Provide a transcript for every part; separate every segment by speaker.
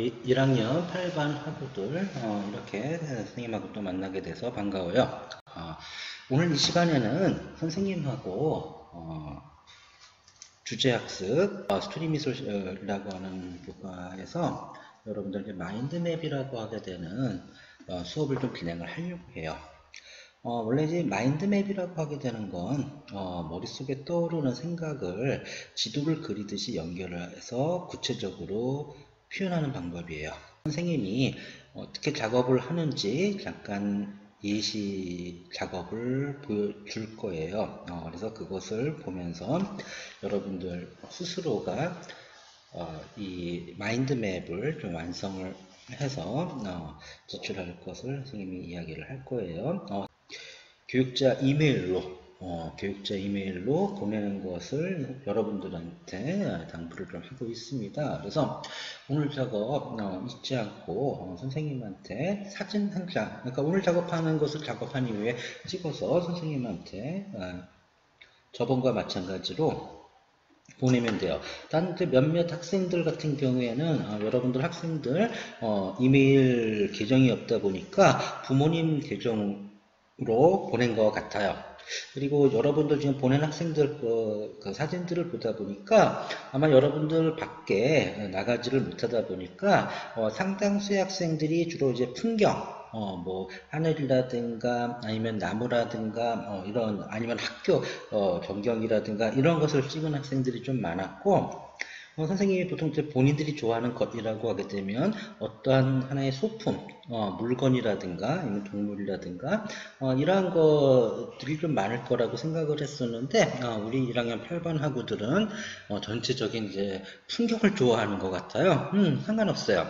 Speaker 1: 우리 1학년 8반 학우들 이렇게 선생님하고 또 만나게 돼서 반가워요. 오늘 이 시간에는 선생님하고 주제학습 스토리미술이라고 하는 교과에서 여러분들께 마인드맵이라고 하게 되는 수업을 좀 진행을 하려고 해요. 원래 이제 마인드맵이라고 하게 되는 건 머릿속에 떠오르는 생각을 지도를 그리듯이 연결해서 구체적으로 표현하는 방법이에요. 선생님이 어떻게 작업을 하는지 잠깐 예시 작업을 보여줄 거예요. 그래서 그것을 보면서 여러분들 스스로가 이 마인드맵을 좀 완성을 해서 제출할 것을 선생님이 이야기를 할 거예요. 교육자 이메일로 보내는 것을 여러분들한테 당부를 좀 하고 있습니다. 그래서 오늘 작업 잊지 않고 선생님한테 사진 한 장, 그러니까 오늘 작업하는 것을 작업한 이후에 찍어서 선생님한테 저번과 마찬가지로 보내면 돼요. 단 몇몇 학생들 같은 경우에는 여러분들 학생들 이메일 계정이 없다 보니까 부모님 계정으로 보낸 것 같아요. 그리고 여러분들 지금 보낸 학생들 그 사진들을 보다 보니까 아마 여러분들 밖에 나가지를 못하다 보니까 상당수의 학생들이 주로 이제 풍경 뭐 하늘이라든가 아니면 나무라든가 이런 아니면 학교 전경이라든가 이런 것을 찍은 학생들이 좀 많았고 선생님이 보통 이제 본인들이 좋아하는 것이라고 하게 되면 어떠한 하나의 소품 물건이라든가 아니면 동물이라든가 이러한 것들이 좀 많을 거라고 생각을 했었는데 우리 1학년 8반 학우들은 전체적인 이제 풍경을 좋아하는 것 같아요. 상관없어요.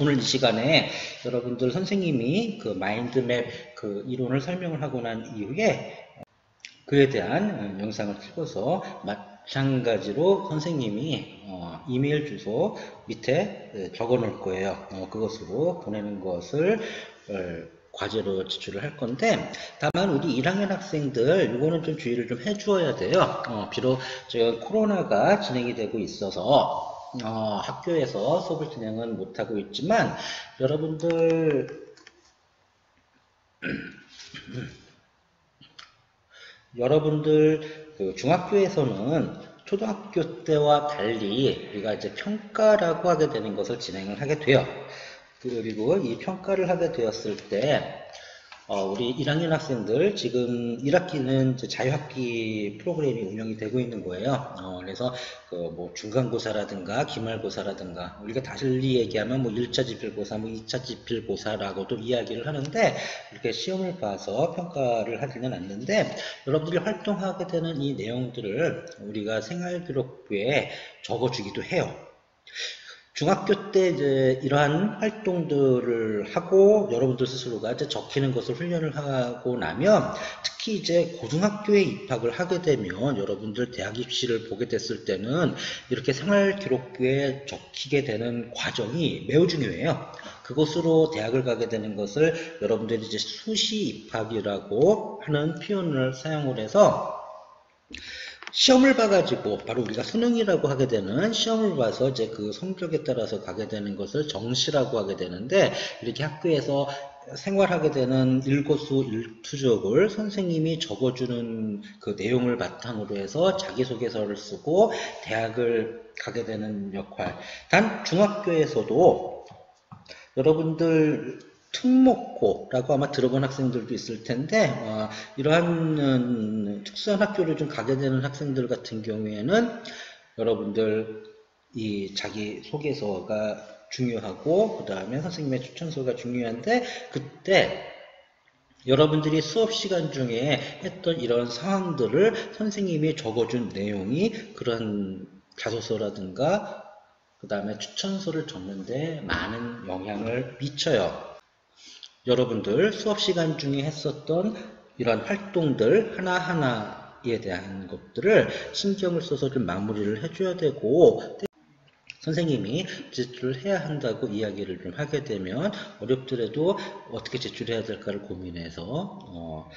Speaker 1: 오늘 이 시간에 여러분들 선생님이 그 마인드맵 그 이론을 설명을 하고 난 이후에 그에 대한 영상을 찍어서 마찬가지로 선생님이 이메일 주소 밑에 적어 놓을 거예요. 그것으로 보내는 것을 과제로 제출을 할 건데 다만 우리 1학년 학생들 이거는 좀 주의를 좀 해주어야 돼요. 비록 지금 코로나가 진행이 되고 있어서 학교에서 수업을 진행은 못하고 있지만 여러분들 그 중학교에서는 초등학교 때와 달리 우리가 이제 평가라고 하게 되는 것을 진행을 하게 돼요. 그리고 이 평가를 하게 되었을 때 우리 1학년 학생들 지금 1학기는 자유학기 프로그램이 운영이 되고 있는 거예요. 그래서 그 뭐 중간고사라든가 기말고사라든가 우리가 달리 얘기하면 뭐 1차 지필고사, 뭐 2차 지필고사라고도 이야기를 하는데 이렇게 시험을 봐서 평가를 하지는 않는데 여러분들이 활동하게 되는 이 내용들을 우리가 생활기록부에 적어주기도 해요. 중학교 때 이제 이러한 활동들을 하고 여러분들 스스로가 이제 적히는 것을 훈련을 하고 나면 특히 이제 고등학교에 입학을 하게 되면 여러분들 대학 입시를 보게 됐을 때는 이렇게 생활기록부에 적히게 되는 과정이 매우 중요해요. 그것으로 대학을 가게 되는 것을 여러분들이 이제 수시 입학이라고 하는 표현을 사용을 해서 시험을 봐가지고 바로 우리가 수능이라고 하게 되는 시험을 봐서 이제 그 성적에 따라서 가게 되는 것을 정시라고 하게 되는데 이렇게 학교에서 생활하게 되는 일거수 일투족을 선생님이 적어주는 그 내용을 바탕으로 해서 자기소개서를 쓰고 대학을 가게 되는 역할. 단 중학교에서도 여러분들 특목고라고 아마 들어본 학생들도 있을 텐데 이러한 특수한 학교를 좀 가게 되는 학생들 같은 경우에는 여러분들 이 자기 소개서가 중요하고 그 다음에 선생님의 추천서가 중요한데 그때 여러분들이 수업 시간 중에 했던 이런 상황들을 선생님이 적어준 내용이 그런 자소서라든가 그 다음에 추천서를 적는데 많은 영향을 미쳐요. 여러분들 수업 시간 중에 했었던 이런 활동들 하나하나에 대한 것들을 신경을 써서 좀 마무리를 해줘야 되고 선생님이 제출을 해야 한다고 이야기를 좀 하게 되면 어렵더라도 어떻게 제출해야 될까를 고민해서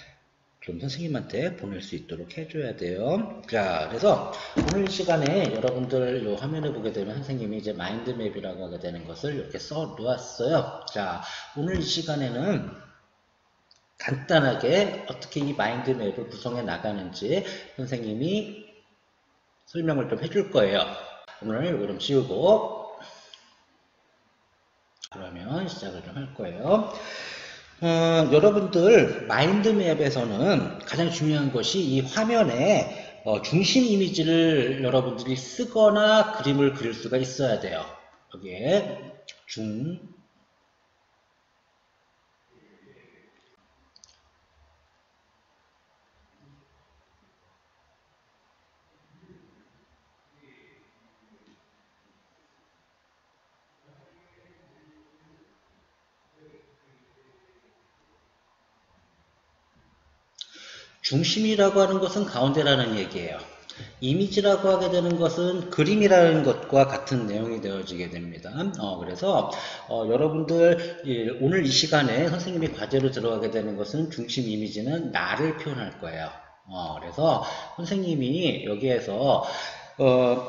Speaker 1: 좀 선생님한테 보낼 수 있도록 해줘야 돼요. 자, 그래서 오늘 시간에 여러분들 요 화면에 보게 되면 선생님이 이제 마인드맵이라고 하게 되는 것을 이렇게 써 놓았어요. 자, 오늘 이 시간에는 간단하게 어떻게 이 마인드맵을 구성해 나가는지 선생님이 설명을 좀 해줄 거예요. 오늘 이거 좀 지우고 그러면 시작을 좀 할 거예요. 여러분들 마인드맵에서는 가장 중요한 것이 이 화면에 중심 이미지를 여러분들이 쓰거나 그림을 그릴 수가 있어야 돼요. 여기에 중심이라고 하는 것은 가운데라는 얘기예요. 이미지라고 하게 되는 것은 그림이라는 것과 같은 내용이 되어지게 됩니다. 그래서 여러분들 오늘 이 시간에 선생님이 과제로 들어가게 되는 것은 중심 이미지는 나를 표현할 거예요. 그래서 선생님이 여기에서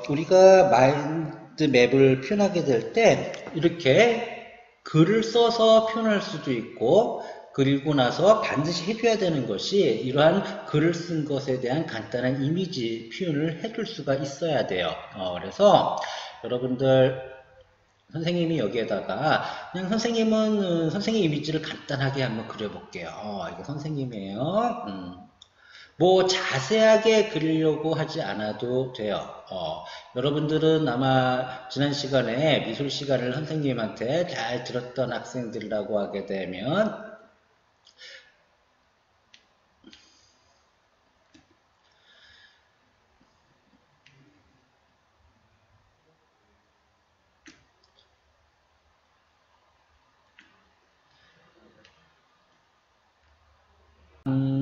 Speaker 1: 우리가 마인드맵을 표현하게 될 때 이렇게 글을 써서 표현할 수도 있고 그리고 나서 반드시 해줘야 되는 것이 이러한 글을 쓴 것에 대한 간단한 이미지 표현을 해줄 수가 있어야 돼요. 그래서 여러분들 선생님이 여기에다가 그냥 선생님은 선생님 이미지를 간단하게 한번 그려볼게요. 이거 선생님이에요. 뭐 자세하게 그리려고 하지 않아도 돼요. 여러분들은 아마 지난 시간에 미술 시간을 선생님한테 잘 들었던 학생들이라고 하게 되면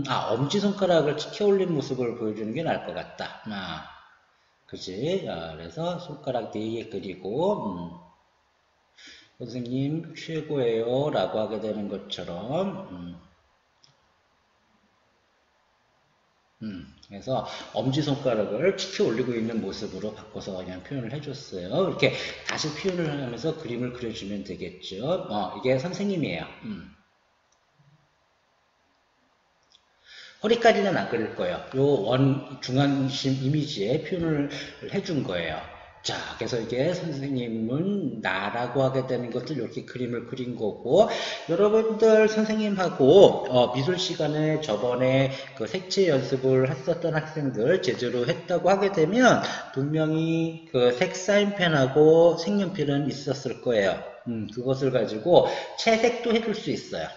Speaker 1: 엄지손가락을 치켜 올린 모습을 보여주는 게 나을 것 같다. 그지? 그래서 손가락 4개 그리고, 선생님 최고예요 라고 하게 되는 것처럼, 그래서 엄지손가락을 치켜 올리고 있는 모습으로 바꿔서 그냥 표현을 해줬어요. 이렇게 다시 표현을 하면서 그림을 그려주면 되겠죠. 이게 선생님이에요. 허리까지는 안 그릴 거예요. 요 중앙심 이미지에 표현을 해준 거예요. 자, 그래서 이게 선생님은 나라고 하게 되는 것을 이렇게 그림을 그린 거고, 여러분들 선생님하고 미술 시간에 저번에 그 색채 연습을 했었던 학생들 제대로 했다고 하게 되면 분명히 그 색사인펜하고 색연필은 있었을 거예요. 그것을 가지고 채색도 해줄 수 있어요.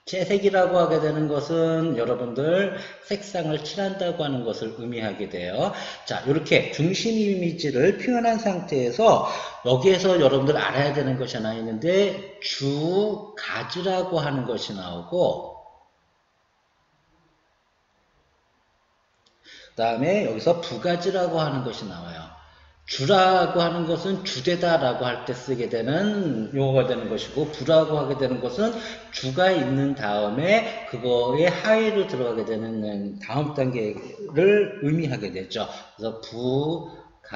Speaker 1: 채색이라고 하게 되는 것은 여러분들 색상을 칠한다고 하는 것을 의미하게 돼요. 자, 이렇게 중심 이미지를 표현한 상태에서 여기에서 여러분들 알아야 되는 것이 하나 있는데 주가지라고 하는 것이 나오고 그 다음에 여기서 부가지라고 하는 것이 나와요. 주라고 하는 것은 주되다라고 할 때 쓰게 되는 용어가 되는 것이고 부라고 하게 되는 것은 주가 있는 다음에 그거의 하위로 들어가게 되는 다음 단계를 의미하게 되죠. 그래서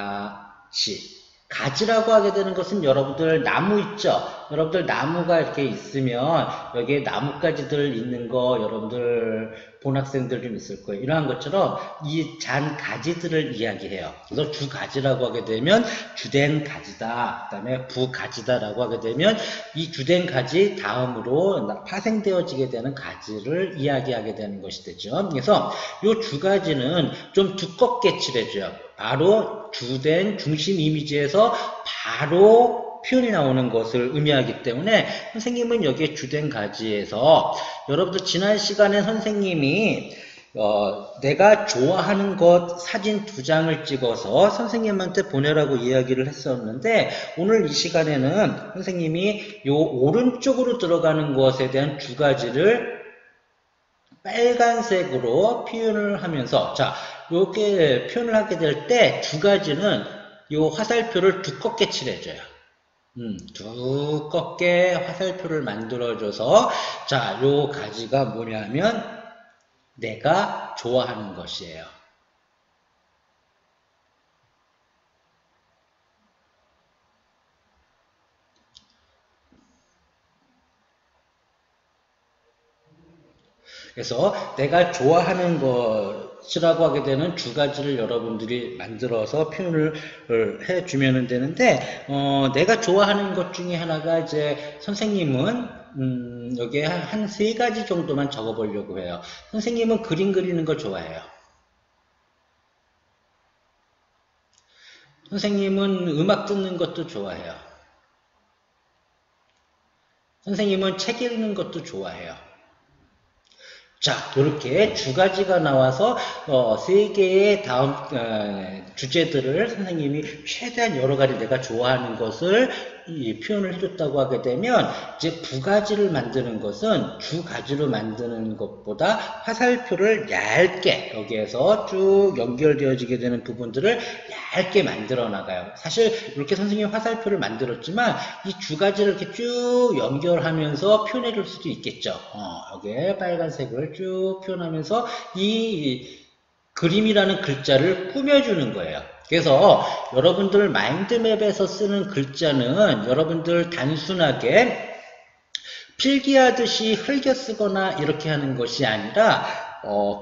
Speaker 1: 부가지. 가지라고 하게 되는 것은 여러분들 나무 있죠? 여러분들 나무가 이렇게 있으면 여기에 나뭇가지들 있는 거 여러분들 본 학생들 좀 있을 거예요. 이러한 것처럼 이 잔 가지들을 이야기해요. 그래서 주가지라고 하게 되면 주된 가지다. 그 다음에 부가지다라고 하게 되면 이 주된 가지 다음으로 파생되어지게 되는 가지를 이야기하게 되는 것이 되죠. 그래서 이 주가지는 좀 두껍게 칠해줘요. 바로 주된 중심 이미지에서 바로 표현이 나오는 것을 의미하기 때문에 선생님은 여기에 주된 가지에서 여러분들 지난 시간에 선생님이 내가 좋아하는 것 사진 2장을 찍어서 선생님한테 보내라고 이야기를 했었는데 오늘 이 시간에는 선생님이 요 오른쪽으로 들어가는 것에 대한 주가지를 빨간색으로 표현을 하면서 자 요렇게 표현을 하게 될 때 주가지는 요 화살표를 두껍게 칠해줘요. 두껍게 화살표를 만들어줘서 자 요 가지가 뭐냐면 내가 좋아하는 것이에요. 그래서 내가 좋아하는 것이라고 하게 되는 두 가지를 여러분들이 만들어서 표현을 해주면 되는데, 내가 좋아하는 것 중에 하나가 이제 선생님은, 여기에 한 세 가지 정도만 적어 보려고 해요. 선생님은 그림 그리는 걸 좋아해요. 선생님은 음악 듣는 것도 좋아해요. 선생님은 책 읽는 것도 좋아해요. 자, 이렇게 두 가지가 나와서 세 개의 다음 주제들을 선생님이 최대한 여러 가지 내가 좋아하는 것을 표현을 해줬다고 하게 되면 이제 두 가지를 만드는 것은 두 가지로 만드는 것보다 화살표를 얇게 여기에서 쭉 연결되어지게 되는 부분들을 얇게 만들어 나가요. 사실 이렇게 선생님이 화살표를 만들었지만 이 두 가지를 이렇게 쭉 연결하면서 표현해 줄 수도 있겠죠. 여기에 빨간색을 쭉 표현하면서 이 그림이라는 글자를 꾸며주는 거예요. 그래서 여러분들 마인드맵에서 쓰는 글자는 여러분들 단순하게 필기하듯이 흘겨 쓰거나 이렇게 하는 것이 아니라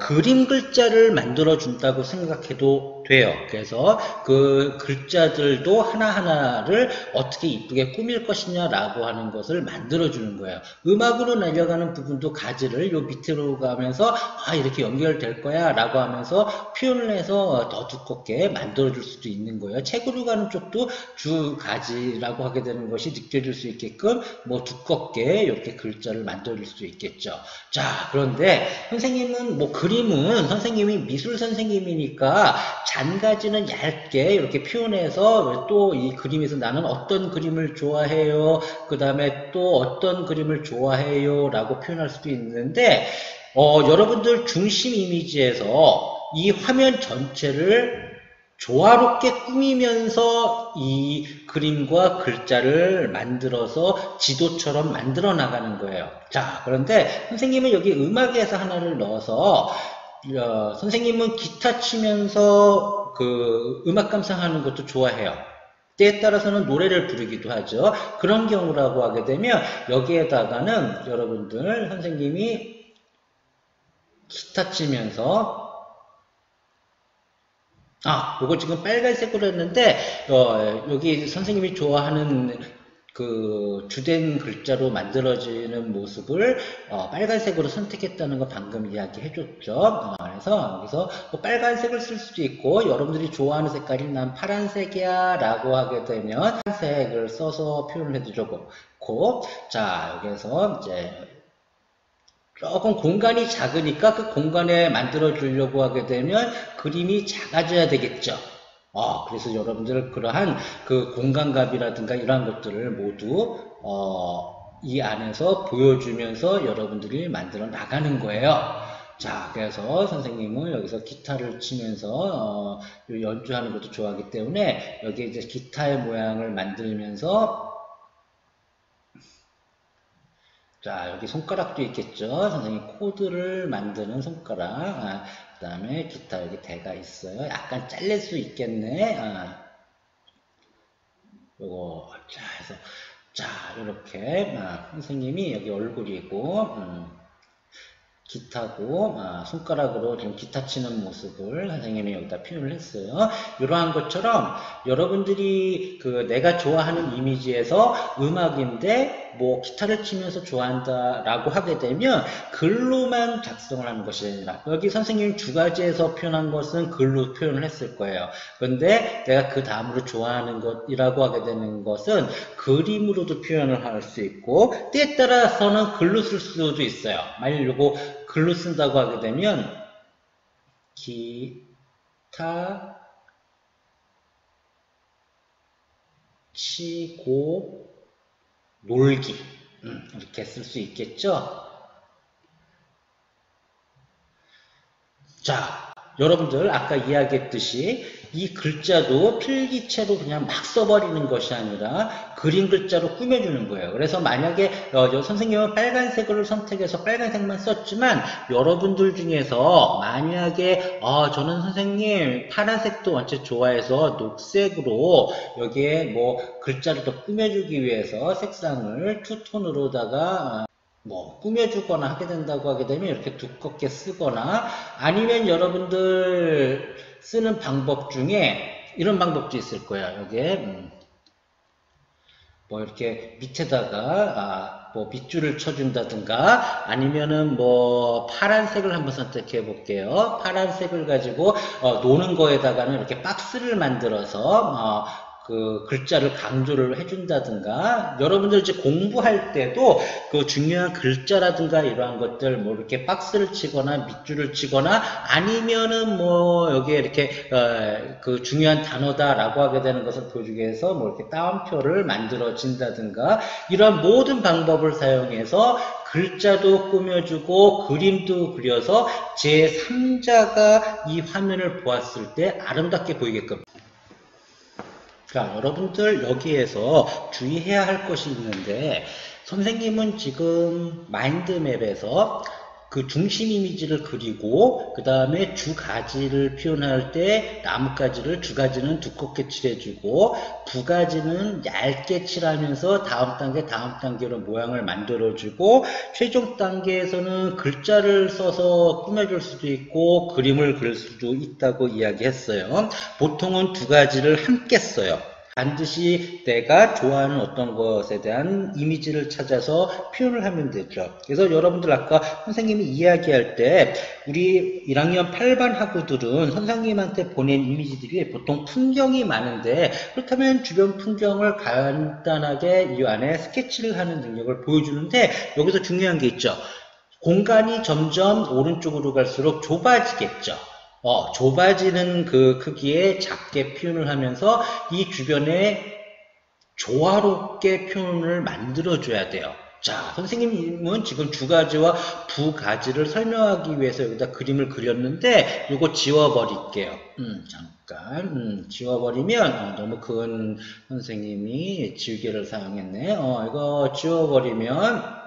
Speaker 1: 그림 글자를 만들어 준다고 생각해도 돼요. 그래서 그 글자들도 하나하나를 어떻게 이쁘게 꾸밀 것이냐라고 하는 것을 만들어 주는 거예요. 음악으로 내려가는 부분도 가지를 요 밑으로 가면서 이렇게 연결될 거야 라고 하면서 표현을 해서 더 두껍게 만들어 줄 수도 있는 거예요. 책으로 가는 쪽도 주 가지라고 하게 되는 것이 느껴질 수 있게끔 뭐 두껍게 이렇게 글자를 만들어 줄 수도 있겠죠. 자, 그런데 선생님은 뭐 그림은 선생님이 미술 선생님이니까 잔가지는 얇게 이렇게 표현해서 또 이 그림에서 나는 어떤 그림을 좋아해요. 그 다음에 또 어떤 그림을 좋아해요. 라고 표현할 수도 있는데 여러분들 중심 이미지에서 이 화면 전체를 조화롭게 꾸미면서 이 그림과 글자를 만들어서 지도처럼 만들어 나가는 거예요. 자, 그런데 선생님은 여기 음악에서 하나를 넣어서 선생님은 기타 치면서 그 음악 감상하는 것도 좋아해요. 때에 따라서는 노래를 부르기도 하죠. 그런 경우라고 하게 되면 여기에다가는 여러분들 선생님이 기타 치면서 요거 지금 빨간색으로 했는데, 여기 선생님이 좋아하는 그 주된 글자로 만들어지는 모습을 빨간색으로 선택했다는 거 방금 이야기해줬죠. 그래서 여기서 뭐 빨간색을 쓸 수도 있고 여러분들이 좋아하는 색깔이 난 파란색이야 라고 하게 되면 파란색을 써서 표현을 해주고 자, 여기서 이제 조금 공간이 작으니까 그 공간에 만들어 주려고 하게 되면 그림이 작아져야 되겠죠. 그래서 여러분들 그러한 그 공간감이라든가 이러한 것들을 모두 이 안에서 보여주면서 여러분들이 만들어 나가는 거예요. 자, 그래서 선생님은 여기서 기타를 치면서 연주하는 것도 좋아하기 때문에 여기 이제 기타의 모양을 만들면서 자, 여기 손가락도 있겠죠. 선생님 코드를 만드는 손가락. 그 다음에 기타 여기 대가 있어요. 약간 잘릴 수 있겠네. 요거 자 해서 자 이렇게 선생님이 여기 얼굴이고 기타고 손가락으로 지금 기타 치는 모습을 선생님이 여기다 표현을 했어요. 이러한 것처럼 여러분들이 그 내가 좋아하는 이미지에서 음악인데 뭐 기타를 치면서 좋아한다 라고 하게 되면 글로만 작성을 하는 것이 아니라 여기 선생님이 두 가지에서 표현한 것은 글로 표현을 했을 거예요. 그런데 내가 그 다음으로 좋아하는 것이라고 하게 되는 것은 그림으로도 표현을 할 수 있고 때에 따라서는 글로 쓸 수도 있어요. 만약 요거 글로 쓴다고 하게 되면 기타 치고 놀기 이렇게 쓸 수 있겠죠. 자, 여러분들 아까 이야기했듯이 이 글자도 필기체로 그냥 막 써버리는 것이 아니라 그림 글자로 꾸며주는 거예요. 그래서 만약에 선생님은 빨간색을 선택해서 빨간색만 썼지만 여러분들 중에서 만약에 저는 선생님 파란색도 원체 좋아해서 녹색으로 여기에 뭐 글자를 더 꾸며주기 위해서 색상을 투톤으로다가 뭐 꾸며주거나 하게 된다고 하게 되면 이렇게 두껍게 쓰거나 아니면 여러분들 쓰는 방법 중에 이런 방법도 있을 거예요. 여기에 뭐 이렇게 밑에다가 뭐 밑줄을 쳐준다든가 아니면은 뭐 파란색을 한번 선택해 볼게요. 파란색을 가지고 노는 거에다가는 이렇게 박스를 만들어서 그 글자를 강조를 해준다든가 여러분들 이제 공부할 때도 그 중요한 글자라든가 이러한 것들 뭐 이렇게 박스를 치거나 밑줄을 치거나 아니면은 뭐 여기에 이렇게 그 중요한 단어다라고 하게 되는 것을 보여주기 위해서 뭐 이렇게 따옴표를 만들어진다든가 이런 모든 방법을 사용해서 글자도 꾸며주고 그림도 그려서 제3자가 이 화면을 보았을 때 아름답게 보이게끔 자, 여러분들 여기에서 주의해야 할 것이 있는데 선생님은 지금 마인드맵에서 그 중심 이미지를 그리고 그 다음에 주가지를 표현할 때 나뭇가지를 주가지는 두껍게 칠해주고 부가지는 얇게 칠하면서 다음 단계로 모양을 만들어주고 최종 단계에서는 글자를 써서 꾸며줄 수도 있고 그림을 그릴 수도 있다고 이야기했어요. 보통은 두 가지를 함께 써요. 반드시 내가 좋아하는 어떤 것에 대한 이미지를 찾아서 표현을 하면 되죠. 그래서 여러분들 아까 선생님이 이야기할 때 우리 1학년 8반 학우들은 선생님한테 보낸 이미지들이 보통 풍경이 많은데 그렇다면 주변 풍경을 간단하게 이 안에 스케치를 하는 능력을 보여주는데 여기서 중요한 게 있죠. 공간이 점점 오른쪽으로 갈수록 좁아지겠죠. 좁아지는 그 크기에 작게 표현을 하면서 이 주변에 조화롭게 표현을 만들어줘야 돼요. 자, 선생님은 지금 주가지와 부가지를 설명하기 위해서 여기다 그림을 그렸는데 이거 지워버릴게요. 잠깐 지워버리면 너무 큰 선생님이 지우개를 사용했네. 이거 지워버리면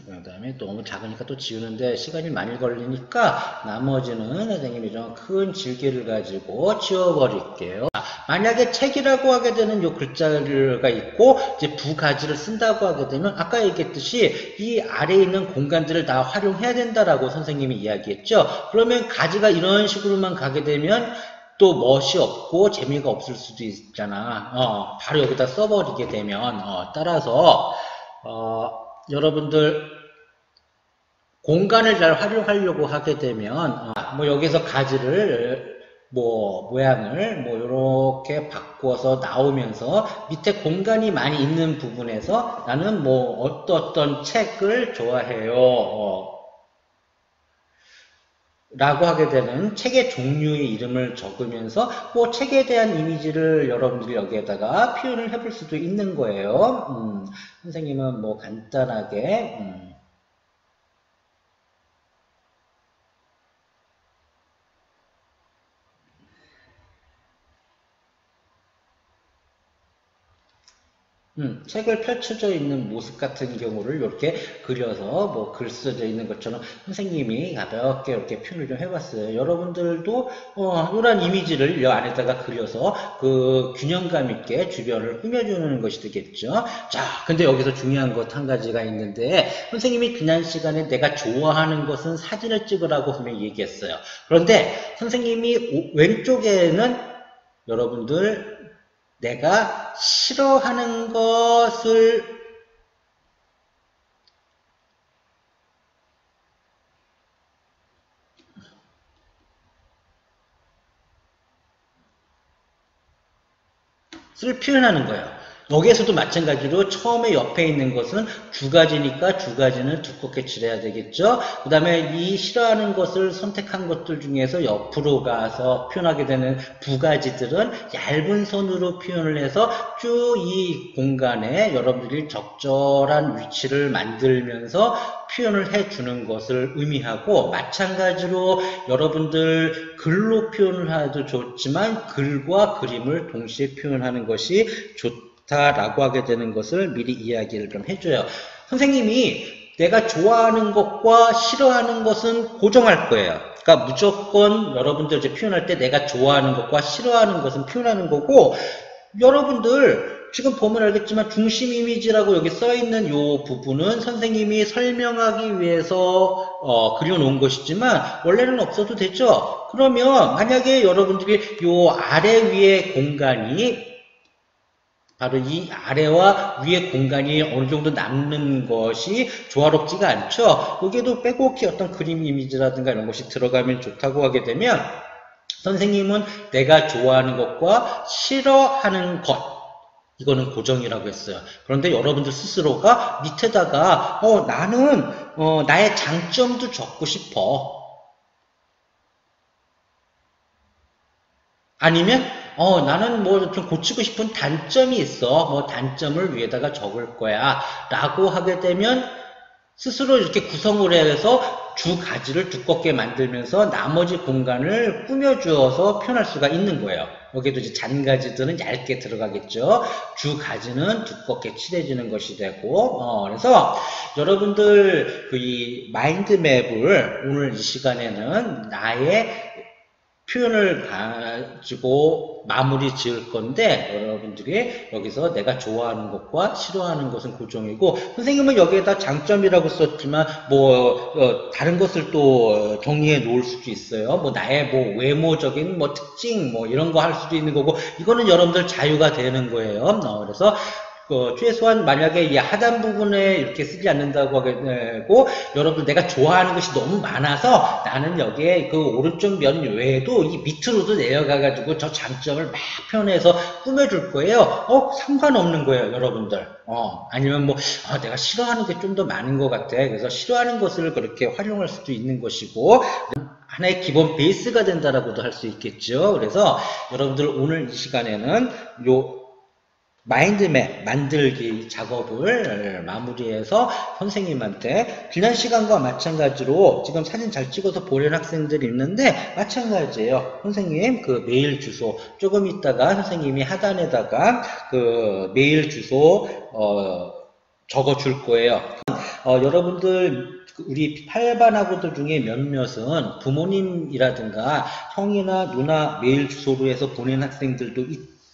Speaker 1: 그 다음에 너무 작으니까 또 지우는데 시간이 많이 걸리니까 나머지는 선생님이 좀 큰 질개를 가지고 지워버릴게요. 만약에 책이라고 하게 되는 요 글자가 있고 이제 부가지를 쓴다고 하게 되면 아까 얘기했듯이 이 아래에 있는 공간들을 다 활용해야 된다라고 선생님이 이야기했죠. 그러면 가지가 이런 식으로만 가게 되면 또 멋이 없고 재미가 없을 수도 있잖아. 바로 여기다 써버리게 되면 따라서 여러분들 공간을 잘 활용하려고 하게 되면 뭐 여기서 가지를 뭐 모양을 뭐 이렇게 바꿔서 나오면서 밑에 공간이 많이 있는 부분에서 나는 뭐 어떤 책을 좋아해요 라고 하게 되는 책의 종류의 이름을 적으면서 뭐 책에 대한 이미지를 여러분들이 여기에다가 표현을 해볼 수도 있는 거예요. 선생님은 뭐 간단하게 책을 펼쳐져 있는 모습 같은 경우를 이렇게 그려서 뭐 글 써져 있는 것처럼 선생님이 가볍게 이렇게 표현을 좀 해봤어요. 여러분들도 이런 이미지를 이 안에다가 그려서 그 균형감 있게 주변을 꾸며주는 것이 되겠죠. 자, 근데 여기서 중요한 것 한 가지가 있는데 선생님이 지난 시간에 내가 좋아하는 것은 사진을 찍으라고 분명히 얘기했어요. 그런데 선생님이 왼쪽에는 여러분들 내가 싫어하는 것을 표현하는 거예요. 여기에서도 마찬가지로 처음에 옆에 있는 것은 두 가지니까 두 가지는 두껍게 칠해야 되겠죠. 그 다음에 이 싫어하는 것을 선택한 것들 중에서 옆으로 가서 표현하게 되는 두 가지들은 얇은 선으로 표현을 해서 쭉 이 공간에 여러분들이 적절한 위치를 만들면서 표현을 해주는 것을 의미하고, 마찬가지로 여러분들 글로 표현을 해도 좋지만 글과 그림을 동시에 표현하는 것이 좋다라고 하게 되는 것을 미리 이야기를 좀 해줘요. 선생님이 내가 좋아하는 것과 싫어하는 것은 고정할 거예요. 그러니까 무조건 여러분들 이제 표현할 때 내가 좋아하는 것과 싫어하는 것은 표현하는 거고, 여러분들 지금 보면 알겠지만 중심 이미지라고 여기 써있는 이 부분은 선생님이 설명하기 위해서 그려놓은 것이지만 원래는 없어도 되죠. 그러면 만약에 여러분들이 이 아래 위에 공간이 바로 이 아래와 위의 공간이 어느 정도 남는 것이 조화롭지가 않죠. 여기에도 빼곡히 어떤 그림 이미지라든가 이런 것이 들어가면 좋다고 하게 되면, 선생님은 내가 좋아하는 것과 싫어하는 것, 이거는 고정이라고 했어요. 그런데 여러분들 스스로가 밑에다가 나는 나의 장점도 적고 싶어. 아니면 나는 뭐 좀 고치고 싶은 단점이 있어. 뭐 단점을 위에다가 적을 거야. 라고 하게 되면 스스로 이렇게 구성을 해서 두 가지를 두껍게 만들면서 나머지 공간을 꾸며주어서 표현할 수가 있는 거예요. 여기도 이제 잔가지들은 얇게 들어가겠죠. 두 가지는 두껍게 칠해지는 것이 되고, 그래서 여러분들 이 마인드맵을 오늘 이 시간에는 나의 표현을 가지고 마무리 지을 건데, 여러분들이 여기서 내가 좋아하는 것과 싫어하는 것은 고정이고, 선생님은 여기에다 장점이라고 썼지만 뭐 다른 것을 또 정리해 놓을 수도 있어요. 뭐 나의 뭐 외모적인 뭐 특징 뭐 이런 거 할 수도 있는 거고, 이거는 여러분들 자유가 되는 거예요. 그래서 최소한 만약에 이 하단 부분에 이렇게 쓰지 않는다고 하게 되고, 여러분 내가 좋아하는 것이 너무 많아서 나는 여기에 그 오른쪽 면 외에도 이 밑으로도 내려가가지고 저 장점을 막 표현해서 꾸며줄 거예요. 상관없는 거예요, 여러분들. 아니면 뭐 내가 싫어하는 게 좀 더 많은 것 같아. 그래서 싫어하는 것을 그렇게 활용할 수도 있는 것이고, 하나의 기본 베이스가 된다라고도 할 수 있겠죠. 그래서 여러분들 오늘 이 시간에는 요 마인드맵 만들기 작업을 마무리해서 선생님한테, 지난 시간과 마찬가지로 지금 사진 잘 찍어서 보낸 학생들이 있는데 마찬가지예요. 선생님 그 메일 주소 조금 있다가 선생님이 하단에다가 그 메일 주소 적어 줄 거예요. 여러분들 우리 8반하고들 중에 몇몇은 부모님이라든가 형이나 누나 메일 주소로 해서 보낸 학생들도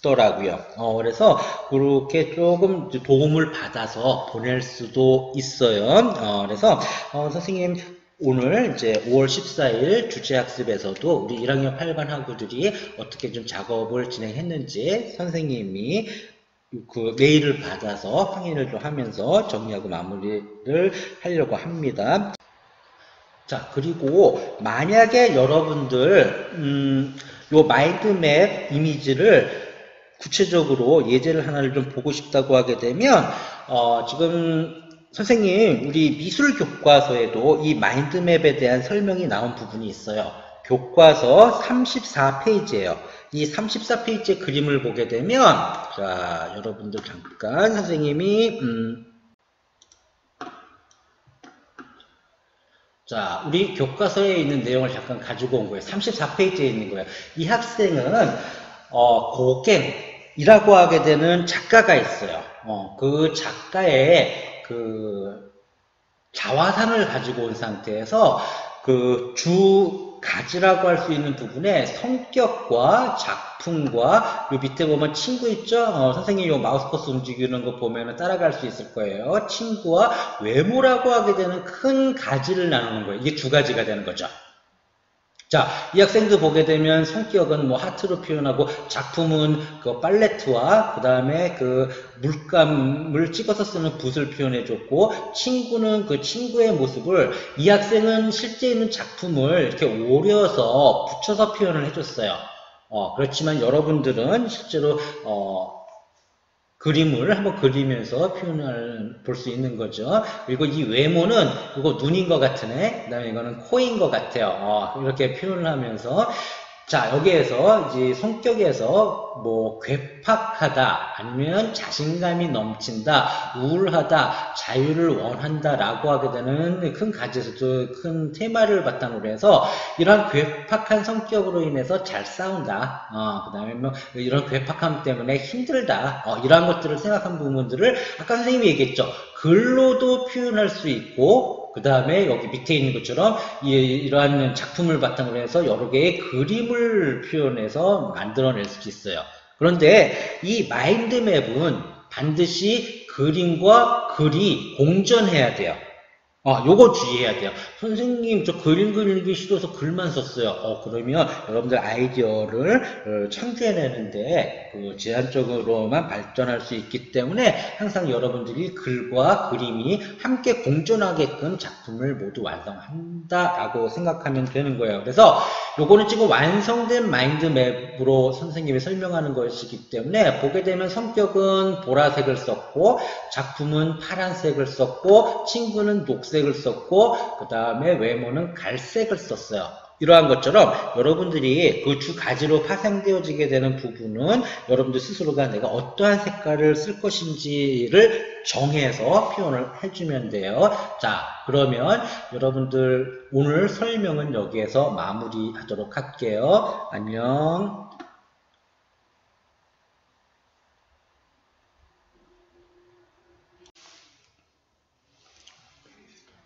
Speaker 1: 있더라고요. 그래서 그렇게 조금 도움을 받아서 보낼 수도 있어요. 그래서 선생님 오늘 이제 5월 14일 주제학습에서도 우리 1학년 8반 학우들이 어떻게 좀 작업을 진행했는지 선생님이 그 메일을 받아서 확인을 좀 하면서 정리하고 마무리를 하려고 합니다. 자, 그리고 만약에 여러분들 요 마인드맵 이미지를 구체적으로 예제를 하나를 좀 보고 싶다고 하게 되면 지금 선생님 우리 미술 교과서에도 이 마인드맵에 대한 설명이 나온 부분이 있어요. 교과서 34페이지예요. 이 34페이지의 그림을 보게 되면, 자, 여러분들 잠깐 선생님이 자, 우리 교과서에 있는 내용을 잠깐 가지고 온 거예요. 34페이지에 있는 거예요. 이 학생은 고갱이라고 하게 되는 작가가 있어요. 그 작가의 그 자화상을 가지고 온 상태에서 그 주 가지라고 할 수 있는 부분에 성격과 작품과 요 밑에 보면 친구 있죠? 선생님이 요 마우스 커서 움직이는 거 보면 따라갈 수 있을 거예요. 친구와 외모라고 하게 되는 큰 가지를 나누는 거예요. 이게 두 가지가 되는 거죠. 자, 이 학생도 보게 되면 성격은 뭐 하트로 표현하고, 작품은 그 팔레트와 그 다음에 그 물감을 찍어서 쓰는 붓을 표현해줬고, 친구는 그 친구의 모습을, 이 학생은 실제 있는 작품을 이렇게 오려서 붙여서 표현을 해줬어요. 그렇지만 여러분들은 실제로 그림을 한번 그리면서 표현을 볼 수 있는 거죠. 그리고 이 외모는 이거 눈인 것 같으네. 그 다음에 이거는 코인 것 같아요. 이렇게 표현을 하면서 자, 여기에서 이제 성격에서 뭐 괴팍하다 아니면 자신감이 넘친다, 우울하다, 자유를 원한다라고 하게 되는 큰 가지에서도 큰 테마를 바탕으로 해서 이런 괴팍한 성격으로 인해서 잘 싸운다. 그 다음에 뭐 이런 괴팍함 때문에 힘들다. 이러한 것들을 생각한 부분들을 아까 선생님이 얘기했죠. 글로도 표현할 수 있고 그 다음에 여기 밑에 있는 것처럼 이러한 작품을 바탕으로 해서 여러 개의 그림을 표현해서 만들어낼 수 있어요. 그런데 이 마인드맵은 반드시 그림과 글이 공존해야 돼요. 요거 주의해야 돼요. 선생님, 저 그림 그리기 싫어서 글만 썼어요. 그러면 여러분들 아이디어를 창조해내는데 제한적으로만 발전할 수 있기 때문에 항상 여러분들이 글과 그림이 함께 공존하게끔 작품을 모두 완성한다라고 생각하면 되는 거예요. 그래서 요거는 지금 완성된 마인드맵으로 선생님이 설명하는 것이기 때문에 보게 되면 성격은 보라색을 썼고 작품은 파란색을 썼고 친구는 녹색을 썼고 그 다음에 외모는 갈색을 썼어요. 이러한 것처럼 여러분들이 그 두 가지로 파생되어지게 되는 부분은 여러분들 스스로가 내가 어떠한 색깔을 쓸 것인지를 정해서 표현을 해주면 돼요. 자, 그러면 여러분들 오늘 설명은 여기에서 마무리하도록 할게요. 안녕.